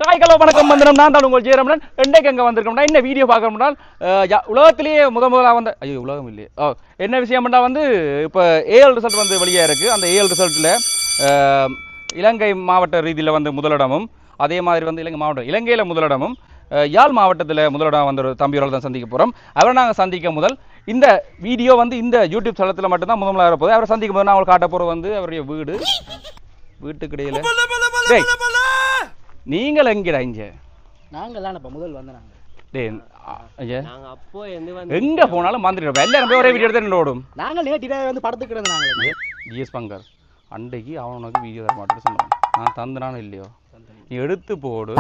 காய்களோ வணக்கம் வந்தனம் நான் தான் உங்கள் ஜெயரமணன். இன்றைக்கு எங்கே வந்திருக்கோம்னா என்ன வீடியோ பார்க்கணும்னால் உலகத்திலேயே முதலாக வந்த உலகம் இல்லையே என்ன விஷயம்னா வந்து இப்போ ஏஎல் ரிசல்ட் வந்து வெளியே இருக்குது. அந்த ஏஎல் ரிசல்ட்டில் இலங்கை மாவட்ட ரீதியில் வந்து முதலிடமும், அதே மாதிரி வந்து இலங்கையில் முதலிடமும், யாழ் மாவட்டத்தில் முதலிடம் வந்து ஒரு தம்பியோட தான் சந்திக்க போகிறோம். அவரை நாங்கள் சந்திக்க முதல் இந்த வீடியோ வந்து இந்த யூடியூப் தளத்தில் மட்டும்தான் முதலாக இருப்போது. அவரை சந்திக்கும் போது நான் அவங்களை காட்ட போகிற வந்து அவருடைய வீட்டுக்கிடையில் நீங்கள் எங்கடா இங்கே நாங்களாம் இப்போ முதல் வந்து எங்க போனாலும் வந்துடுறோம். எல்லாரும் ஒரே வீடியோ எடுத்து ஓடும். நாங்கள் நேற்று வந்து படத்துக்கு நாங்கள் ஜிஎஸ் பங்கர் அன்றைக்கு அவனுக்கு வீடியோ தர மாட்டேன்னு சொன்னான். நான் தந்துனாலும் இல்லையோ நீ எடுத்து போடு,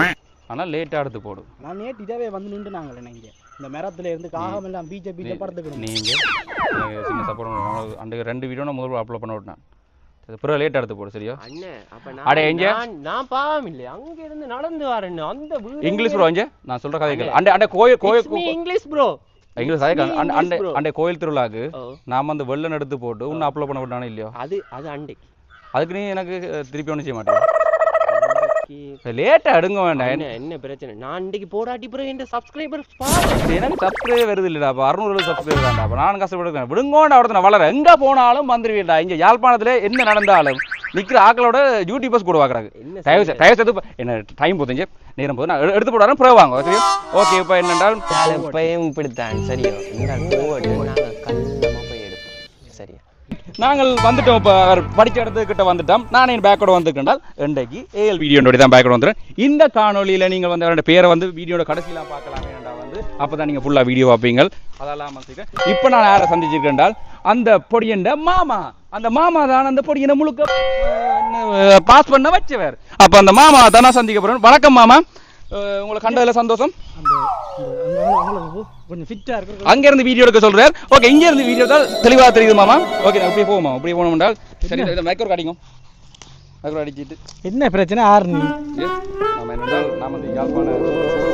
ஆனால் லேட்டாக எடுத்து போடு. நான் நேற்று இதே வந்து நின்று நாங்கள் என்ன இங்கே இந்த மரத்தில் இருந்து காகம் எல்லாம் பிஜேபி படத்துக்கு நீங்கள் சின்ன சப்போர்ட் அன்றைக்கு 2 வீடியோ நான் முதல்ல அப்லோட் பண்ண விட்டேன். பிறகு லேட் எடுத்து போடு சரியா? நான் பாவம் இல்லை அங்க இருந்து நடந்து வரேன். அந்த இங்கிலீஷ் ப்ரோ இங்க நான் சொல்ற கதைகள் அண்டை கோயில் இங்கிலீஷ் ப்ரோ இங்கிலீஷ் அண்டை கோயில் திருவிழாக்கு நாம அந்த வெள்ளம் எடுத்து போட்டு இன்னும் அப்லோட் பண்ண விட்டானே இல்லையோ? அது அண்டைக்கு அதுக்கு நீ எனக்கு திருப்பி ஒன்றும் செய்ய மாட்டேன். லேட்டா எடுங்க வேண்டாம். என்ன பிரச்சனை? நான் அன்றைக்கு போராட்டி பிறகு இந்த சப்ஸ்கிரைபர் எனக்கு சப்ஸ்கிரைபர் வருது இல்லடா. 600 சப்ஸ்கிரைபர் வேண்டாம். நான் கஷ்டப்படுறேன். விடுங்கோண்ட அவர்த்த நான் வளர எங்க போனாலும் வந்துருவீண்டா. இங்க யாழ்ப்பாணத்துல என்ன நடந்தாலும் நிக்கிற ஆக்களோட யூடியூபர்ஸ் கூட வாக்குறாங்க. தயவு என்ன டைம் போதுங்க நேரம் போது நான் எடுத்து போடாலும் ப்ரோ வாங்க சரி. ஓகே இப்போ என்னென்றால் இப்பயும் இப்படித்தான் சரியோ நாங்கள் கல்லமாக போய் எடுப்போம் சரியா? நாங்கள் வந்துட்டோம். இப்போ அவர் படித்த இடத்துக்கிட்ட வந்துட்டோம். நான் என் பேக்கோட வந்துருக்கேன்டால் இன்றைக்கு ஏஎல் வீடியோட தான் பேக்கோட வந்துடுறேன். இந்த காணொலியில் நீங்கள் வந்து அவரோட பேரை வந்து வீடியோட கடைசியெலாம் பார்க்கலாம் வேண்டா வந்து அப்போ தான் நீங்கள் ஃபுல்லாக வீடியோ பார்ப்பீங்க. அதெல்லாம் வச்சுருக்கேன். இப்போ நான் யாரை சந்திச்சிருக்கேன்டால் அந்த பொடியண்ட மாமா. அந்த மாமா தான் அந்த பொடியனை முழுக்க பாஸ் பண்ண வச்சவர். அப்போ அந்த மாமா தான் நான் சந்திக்க போகிறேன். வணக்கம் மாமா, உங்களை கண்டதில் சந்தோஷம். கொஞ்சம் ஃபிட்டா இருக்கு. அங்க இருந்து வீடியோ எடுக்க சொல்றாரு. ஓகே இங்க இருந்து வீடியோ தான் தெளிவா தெரியுது மாமா. ஓகே நான் இப்படி போவோமா? இப்படி போகணும் என்றால் சரி இந்த மைக்கோர் காட்டிங்க. மைக்கோர் அடிச்சிட்டு என்ன பிரச்சனை ஆர்னி? நாம என்னென்றால் நாம வந்து யாழ்ப்பாண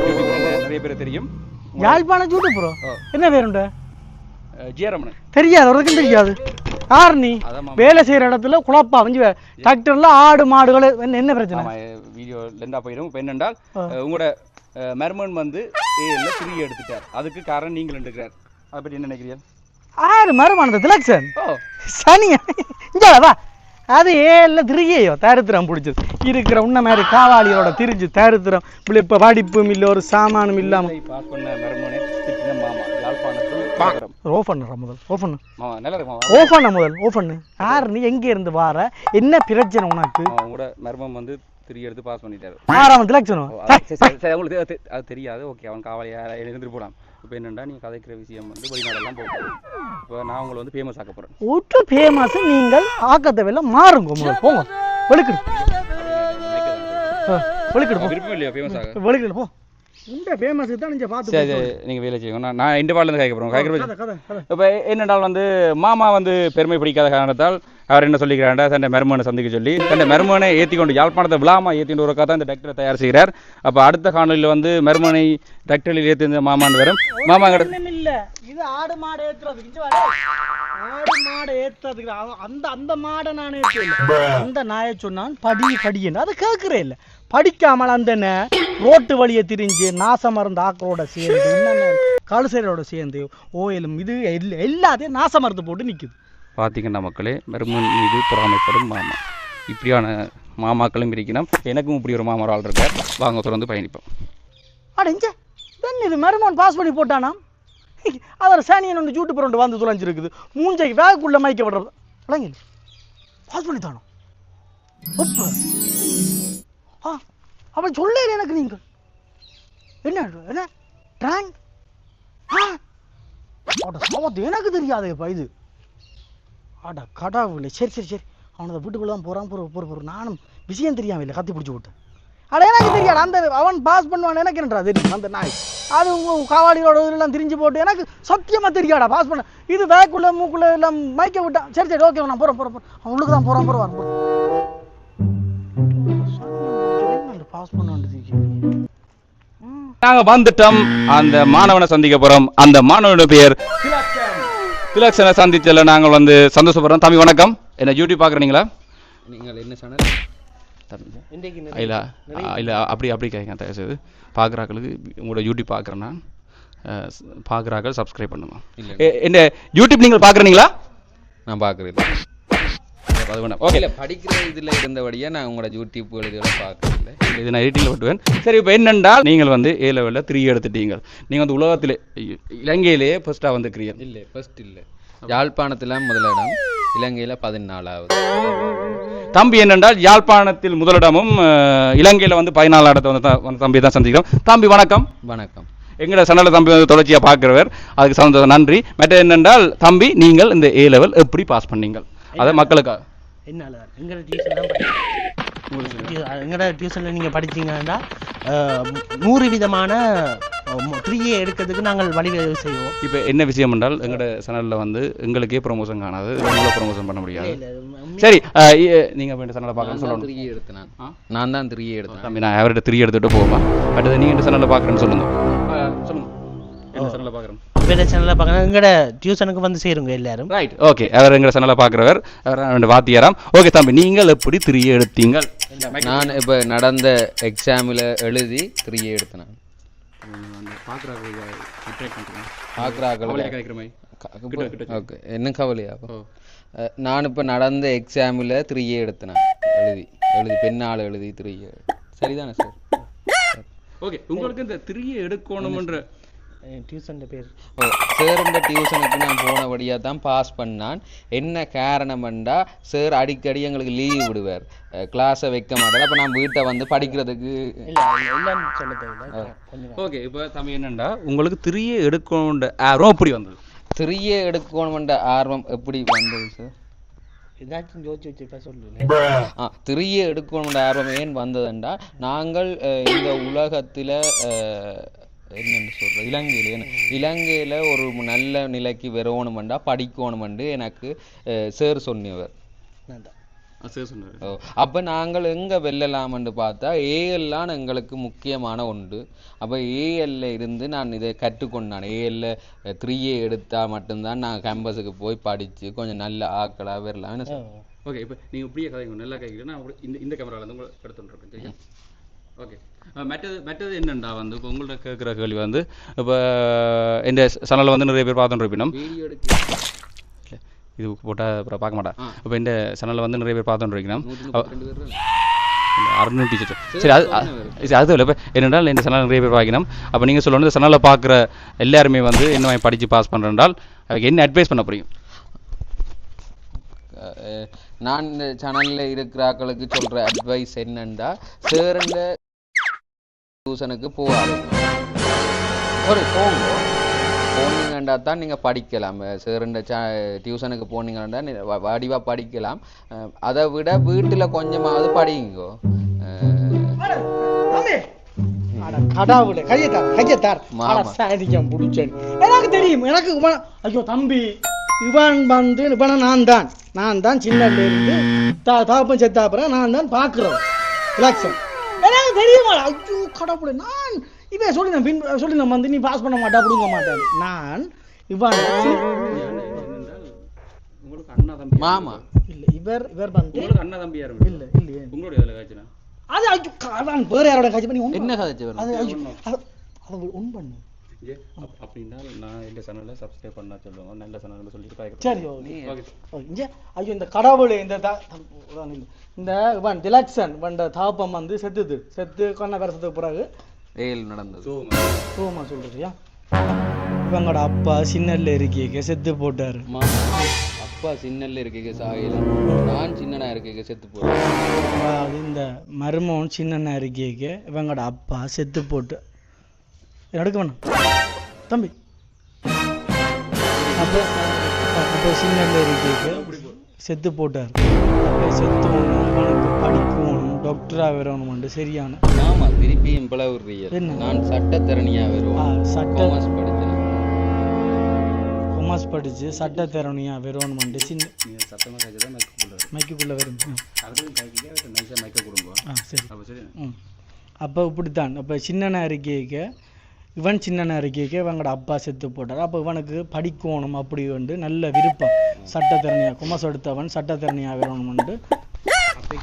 யூடியூப் நிறைய பேர் தெரியும். யாழ்ப்பாண யூடியூப் ப்ரோ என்ன பேருண்ட? ஜெயரமணன். தெரியாது, அவருக்கும் தெரியாது. ஆர்னி வேலை செய்யற இடத்துல குழப்பா வந்து டிராக்டர்ல ஆடு மாடுகள் என்ன பிரச்சனை? வீடியோ லெண்டா போயிடும். இப்போ என்னென்றால் உங்களோட மர்மன் வந்து ஏல 3 எடுத்துட்டார். அதுக்கு காரணம் நீங்கள் எடுக்கிறார். அதை பற்றி என்ன நினைக்கிறீர்கள்? ஆறு மருமானது திலக்ஷன் சனியா இங்கவா? அது ஏல திரியோ தரித்திரம் பிடிச்சது இருக்கிற உன்ன மாதிரி காவாளிகளோட திரிஞ்சு தரித்திரம் இப்போ படிப்பும் இல்லை ஒரு சாமானும் இல்லாம பாஸ் பண்ண மர்மனே திட்டின மாமா யாழ்ப்பாணத்தில் நீ எங்க இருந்து வார? என்ன பிரச்சனை உனக்கு? உங்களோட மர்மம் வந்து 3 எடுத்து பாஸ் பண்ணிட்டாரு. உங்களுக்கு அது தெரியாது. ஓகே அவன் காவலியா எழுந்துட்டு போலாம். இப்போ என்னண்டா நீ கதைக்கிற விஷயம் வந்து வெளிநாடெல்லாம் போகும். இப்போ நான் உங்களை வந்து ஃபேமஸ் ஆக்க போறேன். ஒட்டு ஃபேமஸ் நீங்கள் ஆக்கத்தை வெளில மாறுங்க போங்க. வெளிக்கிடு விருப்பம் இல்லையா ஃபேமஸ் ஆக? வெளிக்கிடு போ. இந்த ஃபேமஸ் தான் நீங்க பார்த்து சரி நீங்கள் வேலை செய்யுங்க. நான் இந்த பாட்டிலேருந்து கேட்க போகிறோம். இப்போ என்னென்றால் வந்து மாமா வந்து பெருமை பிடிக்காத காரணத்தால் அவர் என்ன சொல்லிக்கிறாண்டா தன்னை மருமனை சந்திக்க சொல்லி தன்னை மருமனை ஏற்றி கொண்டு யாழ்ப்பாணத்தை விழாமா ஏற்றிட்டு ஒரு தான் இந்த டிராக்டரை தயார் செய்கிறார். அப்போ அடுத்த காணொலியில் வந்து மருமனை டிராக்டரில் ஏற்றி மாமான்னு வரும். மாமா இல்லை இது ஆடு மாடு ஏற்றுறதுக்கு ஆடு மாடு ஏற்றுறதுக்கு அந்த மாடை நான் ஏற்றுவேன். அந்த நாயை சொன்னான் படி என்று அதை கேட்குறே இல்லை. படிக்காமல் அந்த ரோட்டு வழியை திரிஞ்சு நாசம் மருந்து ஆக்களோட சேர்ந்து என்னென்ன கழுசையோட சேர்ந்து ஓயிலும் இது எல்லாத்தையும் நாச மருந்து போட்டு நிற்குது. பார்த்தீங்கன்னா மக்களே மருமன் மீது பொறாமைப்படும் மாமா. இப்படியான மாமாக்களும் இருக்கணும். எனக்கும் இப்படி ஒரு மாமா ஆள் இருக்கார். வாங்க தொடர்ந்து பயணிப்போம். அடைஞ்ச இது மருமன் பாஸ் பண்ணி போட்டானா? அவர் சாணியன் ஒன்று ஜூட்டு புரண்டு வந்து துளைஞ்சிருக்குது. மூஞ்சைக்கு வேகக்குள்ள மயக்க விடுறது விளங்கி பாஸ் பண்ணி தானோ அவன் சொல்ல எனக்கு நீங்கள் என்ன ட்ராங் எனக்கு தெரியாதுப்பா இது. அட கடவுளே. சரி அவனதை வீட்டுக்குள்ள தான் போகிறான். நானும் விஷயம் தெரியாம இல்லை கத்தி பிடிச்சி விட்டேன். அட எனக்கு தெரியாது. அந்த அவன் பாஸ் பண்ணுவான் எனக்கு என்னடா தெரியும். அந்த நாய் அது காவாடியோட இதெல்லாம் திரிஞ்சு போட்டு எனக்கு சத்தியமாக தெரியாடா பாஸ் பண்ண. இது வேக்குள்ள மூக்குள்ள எல்லாம் மயக்க விட்டான். சரி ஓகே நான் போகிறேன். அவன் உள்ளுக்கு தான் போகிறான். பாஸ் பண்ண வேண்டியது. நாங்கள் வந்துட்டோம். அந்த மாணவனை சந்திக்க போகிறோம். அந்த மாணவனோட பேர் திலக்ஷனை சந்திச்சல நாங்கள் வந்து சந்தோஷப்படுறோம். தம்பி வணக்கம். என்ன யூடியூப் பார்க்குறீங்களா? நீங்கள் என்ன சேனல்? இல்லை இல்லை அப்படி கேட்க தயவு செய்து பார்க்குறாக்களுக்கு உங்களோட யூடியூப் பார்க்குறேன்னா பார்க்குறாக்கள் சப்ஸ்கிரைப் பண்ணுமா என்ன யூடியூப் நீங்கள் பார்க்குறீங்களா? நான் பார்க்குறேன். அது வேணாம். ஓகே, இல்லை படிக்கிற இதில் இருந்தபடியே நான் உங்களோட யூடியூப் இதெல்லாம் பார்க்கல. இது நான் எடிட்டிங்கில் விட்டுவேன். சரி, இப்போ என்னென்றால் நீங்கள் வந்து A லெவலில் 3 எடுத்துட்டீங்க. நீங்கள் வந்து உலகத்திலே இலங்கையிலேயே ஃபர்ஸ்ட்டாக வந்துக்கிறீங்க. இல்லை ஃபர்ஸ்ட் இல்லை, யாழ்ப்பாணத்தில் முதலிடம், இலங்கையில் 14வது. தம்பி என்னென்றால் யாழ்ப்பாணத்தில் முதலிடமும் இலங்கையில் வந்து 14 இடத்தை வந்து தம்பி தான் சந்திக்கிறோம். தம்பி வணக்கம். வணக்கம். எங்களோட சேனலில் தம்பி வந்து தொடர்ச்சியாக பார்க்குறவர், அதுக்கு சந்தோஷம், நன்றி. மற்ற என்னென்றால் தம்பி நீங்கள் இந்த A லெவல் எப்படி பாஸ் பண்ணீங்க அதை மக்களுக்காக? என்னால் எங்களோட டியூஷனில் நீங்கள் படிச்சீங்கன்னா 100 விதமான 3A எடுக்கிறதுக்கு நாங்கள் வழிவகை செய்வோம். இப்போ என்ன விஷயம் என்றால் எங்களோட சேனலில் வந்து எங்களுக்கே ப்ரொமோஷன் காணாது, உங்களை ப்ரொமோஷன் பண்ண முடியாது. சரி, நீங்கள் வேண்டிய சேனலில் பார்க்கணும்னு சொல்லணும். 3A எடுத்தேன். நான் தான் 3A எடுத்தேன். தம்பி நான் அவர்கிட்ட 3 எடுத்துகிட்டு போவோமா? அடுத்தது நீங்கள் இந்த சேனலில் பார்க்குறேன்னு சொல்லுங்கள். சொல்லுங்கள், என்ன சேனலில் பார்க்குறேன்? வேறு சேனலில் பார்க்குறேன். எங்களோட டியூஷனுக்கு வந்து சேருங்க எல்லாரும். Right, okay. அவர் எங்கள் சேனலில் பார்க்குறவர், அவர் வாத்தியாராம். ஓகே தம்பி, நீங்கள் எப்படி 3A எடுத்தீங்க? நான் இப்போ நடந்த எக்ஸாமில் எழுதி 3A எடுத்தேன். ஓகே, என்ன கவலையா? நான் இப்போ நடந்த எக்ஸாமில் 3A எடுத்தேன். எழுதி பெண்ணால் எழுதி 3A. சரிதானே சார்? ஓகே, உங்களுக்கு இந்த 3A எடுக்கணும்ன்ற டியூஷன் பேர் சார் இந்த டியூஷனுக்கு நான் போனபடியாக தான் பாஸ் பண்ணான். என்ன காரணம்டா, சார் அடிக்கடி எங்களுக்கு லீவ் விடுவார், கிளாஸை வைக்க மாட்டார். அப்போ நான் வீட்டை வந்து படிக்கிறதுக்கு ஓகே. இப்போ தம்பி என்னண்டா உங்களுக்கு 3A எடுக்கணுன்ற ஆர்வம் எப்படி வந்தது? 3A எடுக்கணும்ன்ற ஆர்வம் எப்படி வந்தது சார்? ஏதாச்சும் யோசிச்சு வச்சுருக்கா சொல்லுங்க. 3A எடுக்கணும்ன்ற ஆர்வம் ஏன் வந்ததுண்டா, நாங்கள் இந்த உலகத்தில் என்னென்னு சொல்கிறேன், இலங்கையில் ஒரு நல்ல நிலைக்கு வரணுமெண்டா படிக்கணுமெண்டு எனக்கு சார் சொன்னவர். அப்போ நாங்கள் எங்கே வெல்லலாம்னு பார்த்தா ஏஎல்லாம் எங்களுக்கு முக்கியமான ஒன்று. அப்போ ஏஎல்ல இருந்து நான் இதை கற்றுக்கொண்டான். ஏஎல்ல 3A எடுத்தால் மட்டும்தான் நான் கேம்பஸுக்கு போய் படித்து கொஞ்சம் நல்ல ஆக்களாக வரலாம்னு சார். ஓகே, இப்போ நீங்கள் இப்படியே கதைங்க நல்லா கேட்குறேன். நான் இந்த கேமராவில் உங்களை எடுத்துட்டுருக்கேன். சரியா? ஓகே. மற்றது என்னண்டா வந்து இப்போ உங்கள்ட்ட கேட்குற கேள்வி வந்து, இப்போ இந்த சேனலில் வந்து நிறைய பேர் பார்த்துட்டு இருப்பினோம். வீடியோ எடுக்க இது போட்டால் அப்புறம் பார்க்க மாட்டேன். இப்போ இந்த சேனலில் வந்து நிறைய பேர் பார்த்துட்டு இருக்கணும். 600 டீச்சர். சரி, அது இல்லை. இப்போ என்னென்றால் இந்த சேனல் நிறைய பேர் பார்க்கணும். அப்போ நீங்கள் சொல்லணும், இந்த சேனலில் பார்க்குற எல்லாருமே வந்து என்ன படித்து பாஸ் பண்ணுறேன்றால் அதுக்கு என்ன அட்வைஸ் பண்ண புரியும்? நான் இந்த சேனலில் இருக்கிறாக்களுக்கு சொல்கிற அட்வைஸ் என்னண்டா, சேரண்ட டியூஷனுக்கு போகாது. போனீங்கண்டா தான் நீங்கள் படிக்கலாம். சேரண்ட டியூஷனுக்கு போனீங்கன்னா வடிவாக படிக்கலாம். அதை விட வீட்டில் கொஞ்சமாவது படிங்கோ. கடவுளே, கையத்தார் பிடிச்சேன். எனக்கு தெரியும், எனக்கு ஐயோ தம்பி, இவனை நான் தான் சின்னல இருந்து தாப்பம் செத்தாப்புறேன் நான் தான் பார்க்குறோம். எனக்கு தெரியுமா? ஐயோ கடவுளே, நான் இவன் சொல்லி வந்து நீ பாஸ் பண்ண மாட்டா, கொடுங்க மாட்டேன். நான் இவன் மாமா இல்ல, இவர் வந்து அண்ணா தம்பி யாரும் இல்ல இல்லையே உங்களுடைய அது ஐயோ அதான் வேற யாரோட காட்சி பண்ணி என்ன கதைச்சு அது ஐயோ அதை ஒன் பண்ணு. அப்படின்னா நான் இந்த சேனலை சப்ஸ்கிரைப் பண்ணா சொல்லுவாங்க, நல்ல சேனல் சொல்லிட்டு. சரி, ஓகே. ஐயோ இந்த கடவுளே, இந்த இவன் திலக்ஷன் வந்த தாப்பம் வந்து செத்து கொன்ன வருஷத்துக்கு பிறகு ஏல் நடந்தது. சோமா சொல்றியா? இவங்களோட அப்பா சின்னல்ல இருக்கீங்க செத்து போட்டாரு. அப்பா சின்னல்ல இருக்கீங்க சாகையில், நான் சின்னனா இருக்கீங்க செத்து போட்டேன். அதாவது இந்த மருமகன் சின்னனா இருக்கீங்க, இவங்களோட அப்பா செத்து போட்டு எடுக்க வேணும் தம்பி. அப்போ சின்னல்ல இருக்கீங்க செத்து போட்டார். செத்து படிக்கணும், டாக்டரா வரணும், சரியான. ஆமா, திருப்பியும் நான் சட்டத்தரணியா வருவேன். கொமர்ஸ் படிச்சு சட்டத்தரணியா வரணும். சின்ன மைக்குள்ள வரும். சரி. அப்போ இப்படித்தான். அப்போ சின்னனா இருக்கேக்க இவன் சின்னனா இருக்கேக்க இவங்களோட அப்பா செத்து போட்டார். அப்போ இவனுக்கு படிக்கணும் அப்படி வந்து நல்ல விருப்பம். சட்டத்தரணியா கொமர்ஸ் எடுத்தவன் சட்டத்தரணியா வரணும்னு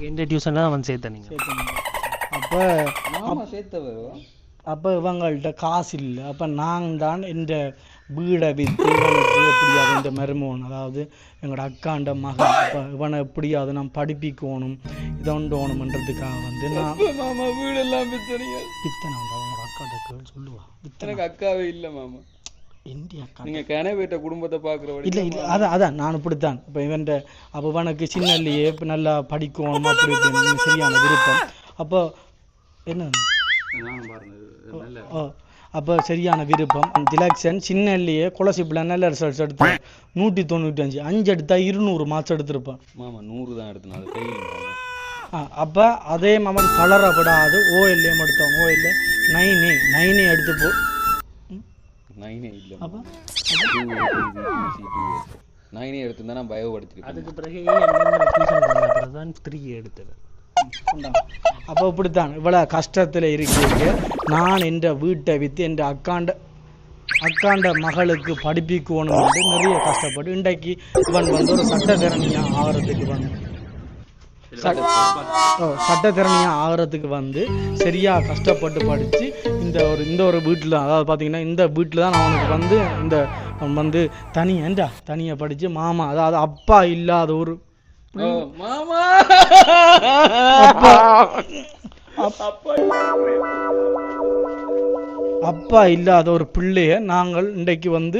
இந்த டியூஷன்ல அவன் சேர்த்தனீங்க. அப்போ மாமா சேர்த்தவர் அப்போ இவங்கள்ட்ட காசு இல்லை. அப்போ நான் தான் இந்த வீடை விற்று இவனுக்கு எப்படியாவது இந்த மருமகன், அதாவது எங்களோட அக்காண்ட மகன், அப்போ இவனை எப்படியாவது நான் படிப்பிக்கணும் இதோண்டோணுமன்றதுக்காக வந்து நான் மாமா வீடெல்லாம் வித்தனீங்க. வித்தனை வந்து அவங்களோட அக்காண்ட கேள் சொல்லுவா வித்தனை. எனக்கு அக்காவே இல்ல மாமா. இந்தியா அக்கா நீங்க கனவேட்ட குடும்பத்தை பாக்குற இல்லை இல்லை அதான் நான் இப்படித்தான். இப்போ இவன்ட அப்போ இவனுக்கு சின்னல்லையே இப்போ நல்லா படிக்கணும் அப்படி இப்படின்னு சரியான விருப்பம். அப்போ என்ன அப்போ சரியான விருப்பம். திலக்ஷன் சின்னல்லையே கொலசிப்பில் நல்ல ரிசல்ட்ஸ் எடுத்தான். 195 5 எடுத்தா 200 மார்க்ஸ் எடுத்திருப்பான். மாமா 100 தான் எடுத்தேன். அது கையில் அப்போ அதே அவன் தளரப்படாது. ஓஎல்ஏம் எடுத்தான். ஓஎல்ஏ 9 எடுத்து போ 9 இல்ல. அப்போ 9 எடுத்துருந்தா நான் பயோ படிச்சிருக்கேன். அதுக்கு பிறகு டியூஷன் வந்த பிறகு தான் 3 எடுத்தது. அப்போ இப்படித்தான் இவ்வளோ கஷ்டத்தில் இருக்கிறீங்க. நான் என்ற வீட்டை விற்று என் அக்காண்ட மகளுக்கு படிப்பிக்கணும் என்று நிறைய கஷ்டப்பட்டு இன்றைக்கு இவன் வந்து ஒரு சட்டத்திறனியாக ஆகிறதுக்கு வந்து சட்டத்திறனியாக ஆகிறதுக்கு வந்து சரியாக கஷ்டப்பட்டு படித்து இந்த ஒரு வீட்டில், அதாவது பார்த்தீங்கன்னா இந்த வீட்டில் தான் அவனுக்கு வந்து அவன் வந்து தனியாக படித்து மாமா, அதாவது அப்பா இல்லாத ஒரு மாமா அப்பா இல்லாத ஒரு பிள்ளைய நாங்கள் இன்றைக்கு வந்து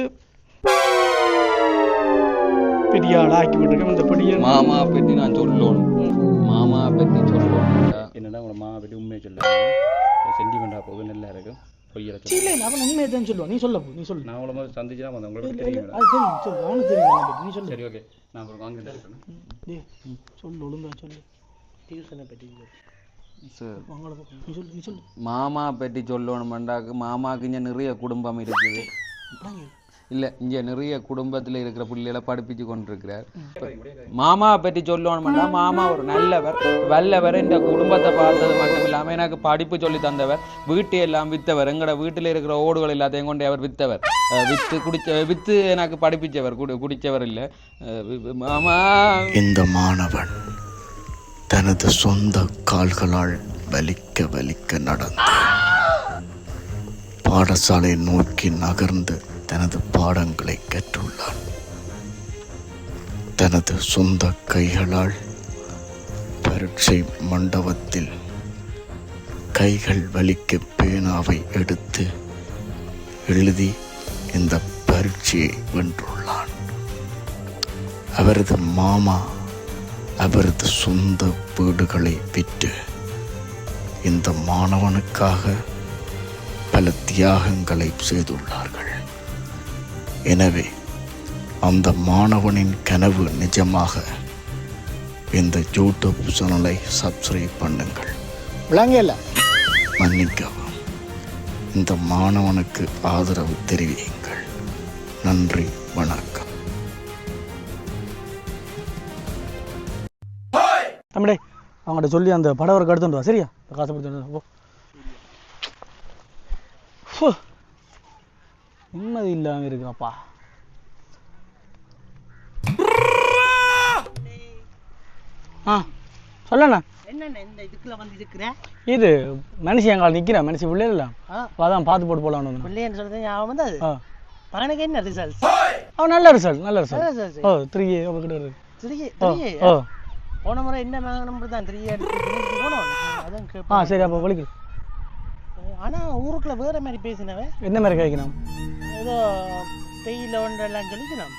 பெரிய ஆள் ஆக்கி விட்டுருக்கோம். இந்த பெரிய மாமா பற்றி நான் சொல்லணும். மாமா பற்றி சொல்லணும். என்னடா உங்களோட மாமா பற்றி உண்மையை சொல்ல சென்டிமெண்டா போகுது, நல்லா இருக்கும். இல்லை அவன் உண்மையை தான் சொல்லுவான். நீ சொல்ல நீ சொல்லு. நான் உங்களை சந்திச்சா உங்களுக்கு தெரியும். அது சரி சொல்லு, அவனுக்கு தெரியும். நீ சொல்லு. சரி ஓகே, நான் அப்புறம் வாங்கிட்டு இருக்கேன். சொல்லு ஒழுங்கா சொல்லு. டியூஷனை பற்றி நீ சொல்லு. மாமா பற்றி சொல்லணுமெண்டாக்கு மாமாவுக்கு இங்கே நிறைய குடும்பம் இருக்குது. இல்லை, இங்கே நிறைய குடும்பத்தில் இருக்கிற பிள்ளைகளை படிப்பிச்சு கொண்டிருக்கிறார். மாமா பற்றி சொல்லணுமெண்டா மாமா ஒரு நல்லவர், வல்லவர். இந்த குடும்பத்தை பார்த்தது மட்டும் இல்லாமல் எனக்கு படிப்பு சொல்லி தந்தவர், வீட்டை எல்லாம் விற்றவர். எங்களோட வீட்டில் இருக்கிற ஓடுகள் எல்லாத்தையும் கொண்டு அவர் விற்றவர். விற்று எனக்கு படிப்பிச்சவர், குடித்தவர் இல்லை. மாமா இந்த மாணவன் தனது சொந்த கால்களால் வலிக்க நடந்து பாடசாலை நோக்கி நகர்ந்து தனது பாடங்களை கற்றுள்ளான். தனது சொந்த கைகளால் பரீட்சை மண்டபத்தில் கைகள் வலிக்க பேனாவை எடுத்து எழுதி இந்த பரீட்சையை வென்றுள்ளான். அவரது மாமா அவரது சொந்த வீடுகளை விற்று இந்த மாணவனுக்காக பல தியாகங்களை செய்துள்ளார்கள். எனவே அந்த மாணவனின் கனவு நிஜமாக இந்த யூடியூப் சேனலை சப்ஸ்கிரைப் பண்ணுங்கள். விளங்கல மன்னிக்கவும். இந்த மாணவனுக்கு ஆதரவு தெரிவியுங்கள். நன்றி, வணக்கம். தம்பிடே அவங்கள்ட்ட சொல்லி அந்த படவருக்கு எடுத்துட்டு வா. சரியா? காசப்படுத்து போ. நிம்மதி இல்லாம இருக்காப்பா. சொல்லண்ணா. என்னென்ன இந்த இதுக்குள்ள வந்து இருக்கிற இது மனுஷன் எங்கால நிக்கிறா, மனுஷன் பிள்ளை இல்லை. அதான் பார்த்து போட்டு போலான்னு பிள்ளைன்னு சொல்றது அவன் வந்து அது அவனுக்கு என்ன ரிசல்ட்? அவன் நல்ல ரிசல்ட். 3A அவகிட்ட இருக்கு. போன முறை என்ன நம்பர் தான் 3 எடுத்து போனோம். அதான் கேட்பேன். சரி, அப்போ வலிக்கு. ஆனா ஊருக்குள்ள வேற மாதிரி பேசினவன். என்ன மாதிரி கேட்கணும்? ஏதோ பெயில ஒன்றெல்லாம் சொல்லிக்கணும்.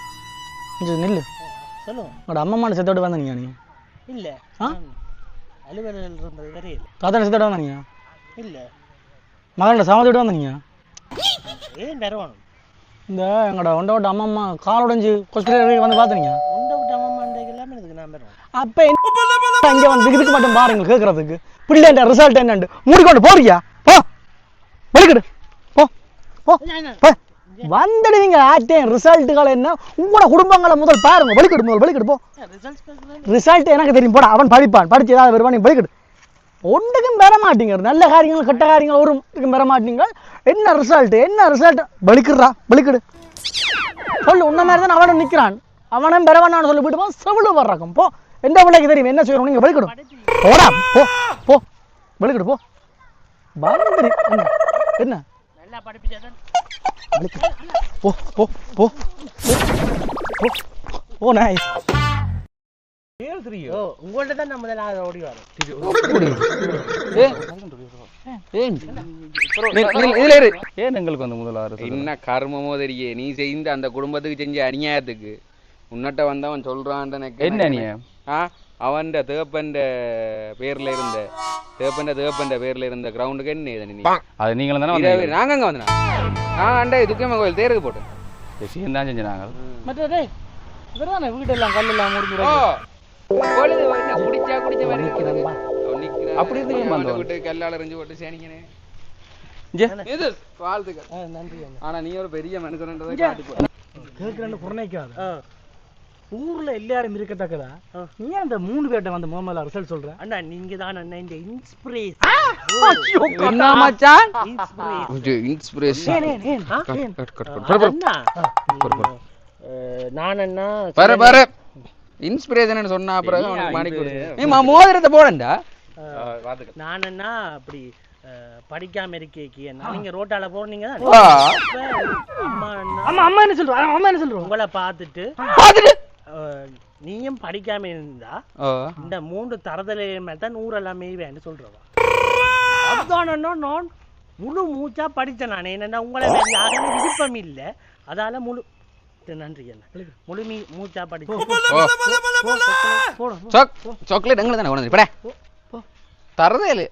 கொஞ்சம் நில்லு. சொல்லுவோம். உங்களோட அம்மா செத்தோடு வந்தீங்க நீ? இல்ல, அலுவலர்கள் இருந்தது வேற இல்லை. தாத்தா செத்தோடு வந்தீங்க? இல்ல, மகனோட சமாதியோடு வந்தீங்க? ஏன் தருவானும் இந்த எங்களோட ஒண்டோட்ட அம்மா கால் உடைஞ்சு ஹாஸ்பிட்டல் வந்து பார்த்தீங்க? ஒண்டோட்ட அம்மா எல்லாமே இதுக்கு நான் பெறுவேன். அப்போ இங்கே வந்து இதுக்கு மட்டும் பாருங்க கேட்கறதுக்கு. பிள்ளைன்ற ரிசல்ட் என்னண்டு மூடிக்கொண்டு போறியா? போ வெளிக்கிடு. போ போ வந்துடுவீங்க. ஆட்டேன் ரிசல்ட்டுகள் என்ன உங்களோட குடும்பங்களை முதல் பாருங்க. வெளிக்கிடு போ. ரிசல்ட் எனக்கு தெரியும். போட அவன் படிப்பான், படிச்சு ஏதாவது வருவான். நீ வெளிக்கிடு. ஒன்றுக்கும் பெற மாட்டீங்க. நல்ல காரியங்கள் கெட்ட காரியங்கள் ஒரு பெற மாட்டீங்க. என்ன ரிசல்ட் வெளிக்கிடு சொல்லு. உன்ன மாதிரி தான் அவனும் நிற்கிறான். அவனும் பெறவான்னு சொல்லி போயிட்டு செவிடு வர்றக்கும். போ எந்த பிள்ளைக்கு தெரியும் என்ன செய்யணும் நீங்க வெளிக்கிடும் போடா போ போ வெளிக்கிடு போ பயந்து தெரியும் என்ன நல்லா படிப்பிச்சாதான் வெளிக்கிடு போ போ போ போ ஓ நைஸ் ஓ உங்கள்ட்ட தான் நம்ம முதல்ல ஓடி வரோம் ஏன் எங்களுக்கு வந்து முதல்ல என்ன கர்மமோ தெரிய நீ செய்த அந்த குடும்பத்துக்கு செஞ்ச அநியாயத்துக்கு உன்னட்ட வந்தவன் சொல்றான் என்ன அநியாயம்? அவன் தேப்பன் பேர்ல இருந்த கிரவுண்டுக்கு என்ன இது நீ அது நீங்களும் தானே நாங்க அங்க வந்தோம் நான் அண்டே துக்கியம்மன் கோயில் தேருக்கு போட்டேன் விஷயம் தான் செஞ்சு நாங்கள் மற்றதே இவர்தானே வீடெல்லாம் கல்லெல்லாம் முடிஞ்சு அப்படி இருந்து கல்லால எறிஞ்சு போட்டு சேனிக்கனே வாழ்த்துக்கள் நன்றி ஆனா நீ ஒரு பெரிய மனுஷன் கேட்கிறேன்னு புறணைக்காது ஊர்ல எல்லாரும் இருக்கத்தக்கதா நீ அந்த 3 பேர்ட்ட வந்து மோமலா ரிசல்ட் சொல்ற அண்ணா நீங்க தான் அண்ணா இந்த இன்ஸ்பிரேஷன் என்ன மச்சான் இன்ஸ்பிரேஷன் நான் அண்ணா பாரு இன்ஸ்பிரேஷன் சொன்னா அப்புறம் நீ மோதிரத்தை போடண்டா நான் அண்ணா அப்படி படிக்காம இருக்கே நீங்க ரோட்டால போறீங்க அம்மா என்ன சொல்றோம் உங்களை பார்த்துட்டு நீயும் படிக்காம இருந்தா இந்த 3 தரதலையுமே தான் 100 எல்லாமே வேன்னு சொல்றவா அதுதான் நான் முழு மூச்சா படித்தேன் நான் என்னன்னா உங்களை யாருமே விருப்பம் இல்லை அதால முழு நன்றி என்ன முழு மூச்சா படிச்சேன் சாக்லேட் எங்களை தானே கொண்டு தரதே இல்லை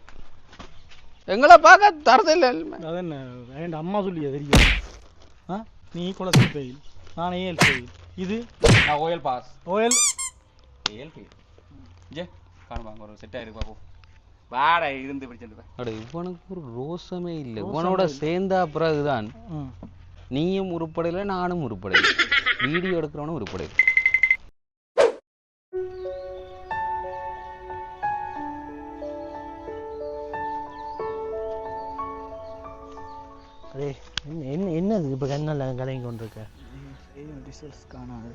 எங்களை பார்க்க தரதே இல்லை அதென்ன என் அம்மா சொல்லியா தெரியும் நீ குளத்தில் பெயில் நான் ஏல் பெயில் இது நான் ஓயல் பாஸ் ஓயல் ஏல் பெயில் ஜே காணுவாங்க ஒரு செட் ஆயிருக்கு பாப்போம் வாடா இருந்து பிடிச்சிட்டு இவனுக்கு ஒரு ரோசமே இல்லை இவனோட சேர்ந்தா பிறகுதான் நீயும் உருப்படையில நானும் உருப்படையில வீடியோ எடுக்கிறவனும் உருப்படையில அதே என்னது இப்போ கண்ணெல்லாம் கலங்கி கொண்டிருக்க ரிசல்ட்ஸ் காணாது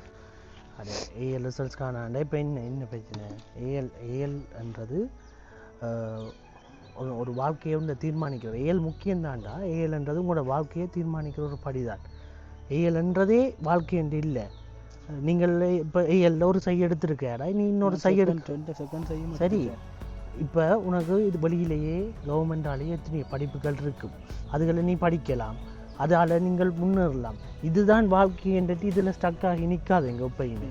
அதே ஏஎல் ரிசல்ட்ஸ் காணாண்டா இப்போ என்ன பிரச்சனை ஏஎல்ன்றது ஒரு வாழ்க்கையை வந்து தீர்மானிக்கிற ஏஎல் முக்கியம்தான்டா ஏஎல்ன்றது உங்களோட வாழ்க்கையை தீர்மானிக்கிற ஒரு படிதான் ஏஎல்ன்றதே வாழ்க்கை என்று இல்லை நீங்கள் இப்போ ஏஎல்ல ஒரு சை எடுத்திருக்கேடா நீ இன்னொரு சை எடுக்க சரி இப்போ உனக்கு இது வெளியிலேயே கவர்மெண்டாலேயே எத்தனை படிப்புகள் இருக்கும் அதுகளை நீ படிக்கலாம் அதால் நீங்கள் முன்னேறலாம் இதுதான் வாழ்க்கை என்றது இதில் ஸ்டக் ஆகி நிற்காது எங்கள் எப்பயுமே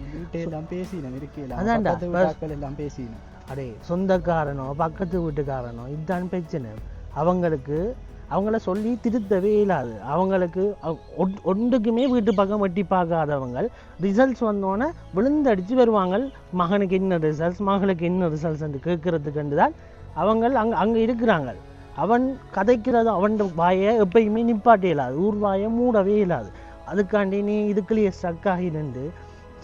அதான்டா எல்லாம் பேசினேன் அடே சொந்தக்காரனோ பக்கத்து வீட்டுக்காரனோ இதுதான் பிரச்சனை அவங்கள சொல்லி திருத்தவே இயலாது அவங்களுக்கு ஒன்றுக்குமே வீட்டு பக்கம் வெட்டி பார்க்காதவங்க ரிசல்ட்ஸ் வந்தோன்னே விழுந்தடிச்சு வருவாங்க மகனுக்கு என்ன ரிசல்ட்ஸ் மகளுக்கு என்ன ரிசல்ட்ஸ் என்று கேட்கறதுக்கு தான் அவங்க அங்கே இருக்கிறாங்க அவன் கதைக்கிறது அவன் வாயை எப்பயுமே நிப்பாட்ட இயலாது ஊர் வாயை மூடவே இயலாது அதுக்காண்டி நீ இதுக்குள்ளேயே ஸ்ட்ரக் ஆகி நின்று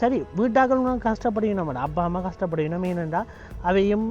சரி வீட்டாக்கள் கஷ்டப்படணும் அப்பா அம்மா கஷ்டப்படணும் ஏனென்றா அவையும்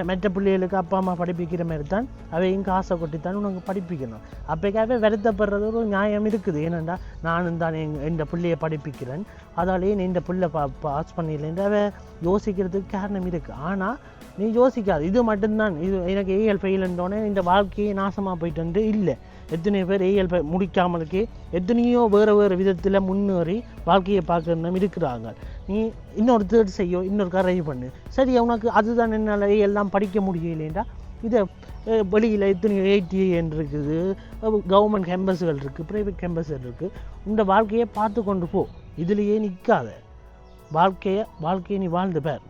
மற்ற பிள்ளைகளுக்கு அப்பா அம்மா படிப்பிக்கிற மாதிரி தான் அவையும் காசை கொட்டித்தான் உனக்கு படிப்பிக்கணும் அப்போக்காகவே வருத்தப்படுறது ஒரு நியாயம் இருக்குது ஏனென்றா நானும் தான் என் பிள்ளையை படிப்பிக்கிறேன் அதாலேயே நீ இந்த பிள்ளை பாஸ் பண்ணிடலன்ற அவ யோசிக்கிறதுக்கு காரணம் இருக்குது ஆனால் நீ யோசிக்காது இது மட்டும்தான் இது எனக்கு ஏஎல் ஃபெயில்ன்றோன்னே இந்த வாழ்க்கையை நாசமாக போயிட்டு இல்லை எத்தனையோ பேர் ஏஎல் முடிக்காமலுக்கே எத்தனையோ வேறு விதத்தில் முன்னேறி வாழ்க்கையை பார்க்கணும் இருக்கிறாங்க நீ இன்னொரு தேர்ட் செய்யோ இன்னொரு கரை பண்ணு சரி உனக்கு அதுதான் என்னால் எல்லாம் படிக்க முடியலைன்றா இதை வெளியில் எத்தனையோ ATA இருக்குது கவர்மெண்ட் கேம்பஸுகள் இருக்குது ப்ரைவேட் கேம்பஸ்கள் இருக்குது இந்த வாழ்க்கையை பார்த்து கொண்டு போ இதுலேயே நிற்காத வாழ்க்கையை நீ வாழ்ந்து பார்